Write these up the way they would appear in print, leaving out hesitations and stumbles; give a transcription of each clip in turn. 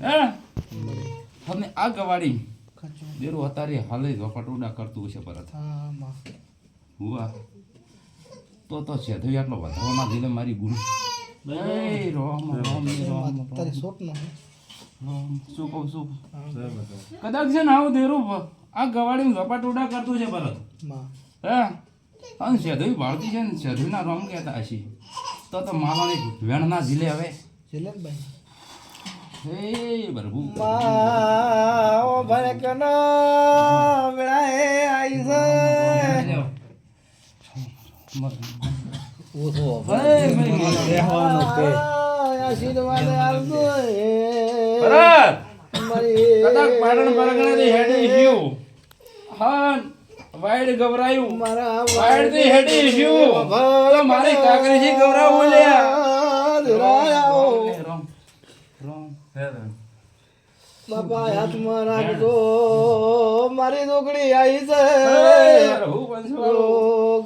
હે તમને આ ગવાડી દેરો અતારે હાલે ઝોપટુડા કરતું છે પરત હુઆ તો છે તો આટલો વધારવા દીધે મારી ગુરુ એ રોમ રોમ રોમ તારે શોટ નો શું કહું છું કદાચ છે ને આવું દેરું આ ગવાડી ઝોપટુડા કરતું છે પરત હે અને સેધુઈ ભાળતી છે ને સેધુઈના રોમ કહેતા હશે તો માલાની વેણ ના જીલે હવે જીલે ભાઈ હે બરબુ ઓ ભલે કનો વેળાએ આઈ છે ઓ તો ભાઈ મે રહેવાનો કે આશીર્વાદ આવતો હે પરત કદાક પાડણ પરગણે દે હેડી ગયો હાન વાઈડ ગવરાયું મારા વાઈડ દે હેડી ગયો તો મારી કાકરી થી ગવરાવ બોલ્યા ધરાયો રોમ રોમ બાપા હાથમાં રાખજો મારી દુગડી આવી છે હું પંચવાળો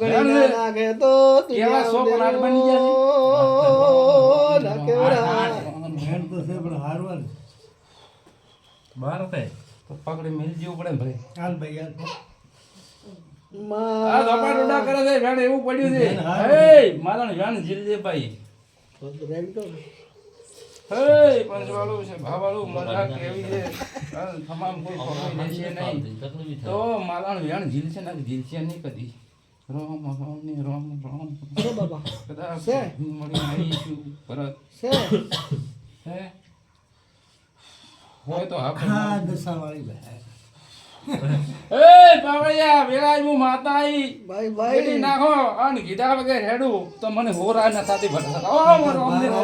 ગળી નાખે તો કેવા સોપનાટ બની ગયા ના કેવડા હેડ તો છે પણ હારવાર બાર થાય તો પકડી મેલ જેવું પડે ને ભાઈ હાલ ભાઈ હાલ આ ધોપા ડોડા કરે છે વેણ એવું પડ્યું છે એ મારા વેણ જીલ દે ભાઈ હે પંચવાળો છે ભાવાળું મજા કેવી છે તમામ કોઈ ખોવાઈ જશે નહીં તો મારા વેણ જીલ છે ને જીલ છે નહીં કદી રોમ રોમ ને રોમ રોમ બાબા કદાચ મળી આવીશું પરત છે હે હોય તો આપણે હા દસાવાળી ભાઈ એ પાવળિયા વેળાઈ હું માતા આઈ ભાઈ બેટી ભાઈ નાખો અને કીધા વગર હેડું તો મને હોરા ન થાતી ભટકા ઓ મારો અમને એ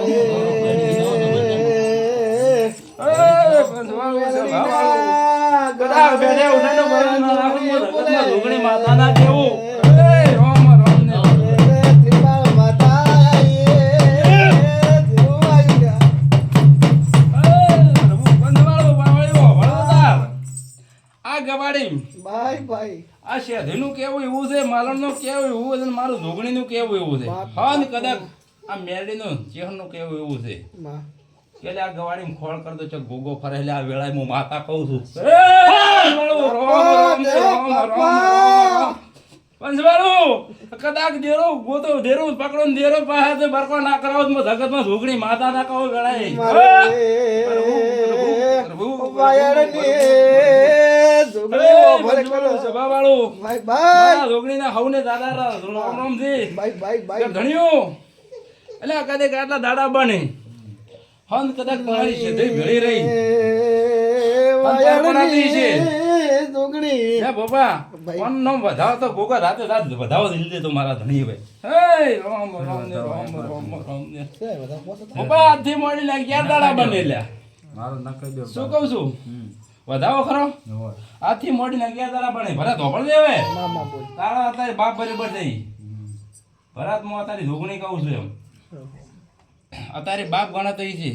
પંચવાળો છે ભાવાળો ગડા બેઠે ઉઠાડો ભરણ ના રાખું જગતમાં ધૂગણી માતા ના કેવું એ રોમ રોમ ને ત્રિપાળ માતા આ ગવાડી ભાઈ ભાઈ આ શેધીનું કેવું એવું છે માલણનું કેવું એવું છે મારું ધોગણીનું કેવું એવું છે હા ને કદાચ આ મેરડીનું ચેહરનું કેવું એવું છે કે આ ગવાડી ખોળ કર દો ચક ગોગો ફરે એટલે આ વેળાએ હું માતા કહું છું પંચવાળું કદાચ દેરો ગોતો દેરો પકડો ને દેરો પાસે બરકો ના કરાવો જગતમાં ધોગણી માતા ના કહો વેળાએ દાડા બને હન કદાચ તમારી છે ભેળી રહી વધાવો તો ગોગા રાતે રાત વધાવો દીધી તો મારા ધણી ભાઈ રોમ રોમ ને રોમ રોમ રોમ ને પપ્પા આજથી મોડી લાગી 11 દાડા બને લ્યા મારો ન કહી દો શું કહું છું વધાવો ખરો આજથી મોડી ને 11 દાડા બને ભરત ધોપડ દેવે તારા અત્યારે બાપ બરાબર થઈ ભરત હું અત્યારે ધોગણી કહું છું એમ અત્યારે બાપ ગણા તો ઈ છે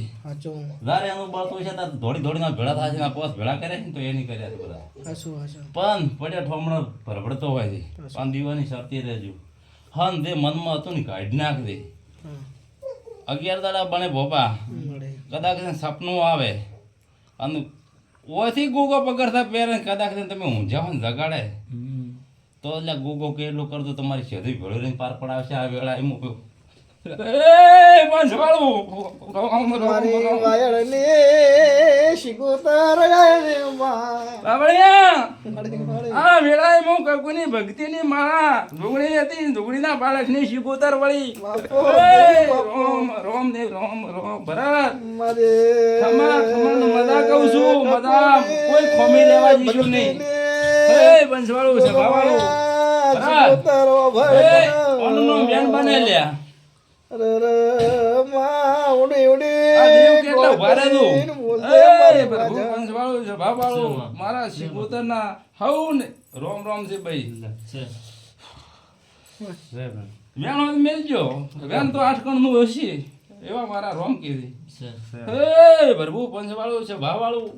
જારે એનું બળ તો છે તો ધોડી ધોડીના ભેળા થાય છે પોસ ભેળા કરે છે તો એ નહીં કર્યા બધા પણ પડ્યા ઠોમણો ભરભડતો હોય છે પણ દીવાની શરતી રહેજો હન જે મનમાં હતું ને કાઢી નાખ દે 11 દાડા બને ભોપા કદાચ સપનું આવે અને ઓથી ગોગો પકડતા પહેરે કદાચ તમે ઊંઝા હોય ને જગાડે તો એટલે ગોગો કેટલું કરતો તમારી શેરી ભેળો રહીને પાર પડાવશે આ વેળા એમ ભક્તિ ની માળા ધુગણી હતી ધુગણી ના બાળક ની શિકોતર વળી રોમ રોમ ને રોમ રોમ ભરત મજા કઉ છું મજા કોઈ ખોમી લેવા દીધું નહીં બંસવાળું છે ભાવાળું બેન બને લ્યા મારા શિકોતર ના હવ ને રોમ રોમ છે ભાઈ વેણ મેલજો વેણ તો 8 કણ નું હશે એવા મારા રોમ કીધી હે પ્રભુ પંચવાળું છે ભાવાળું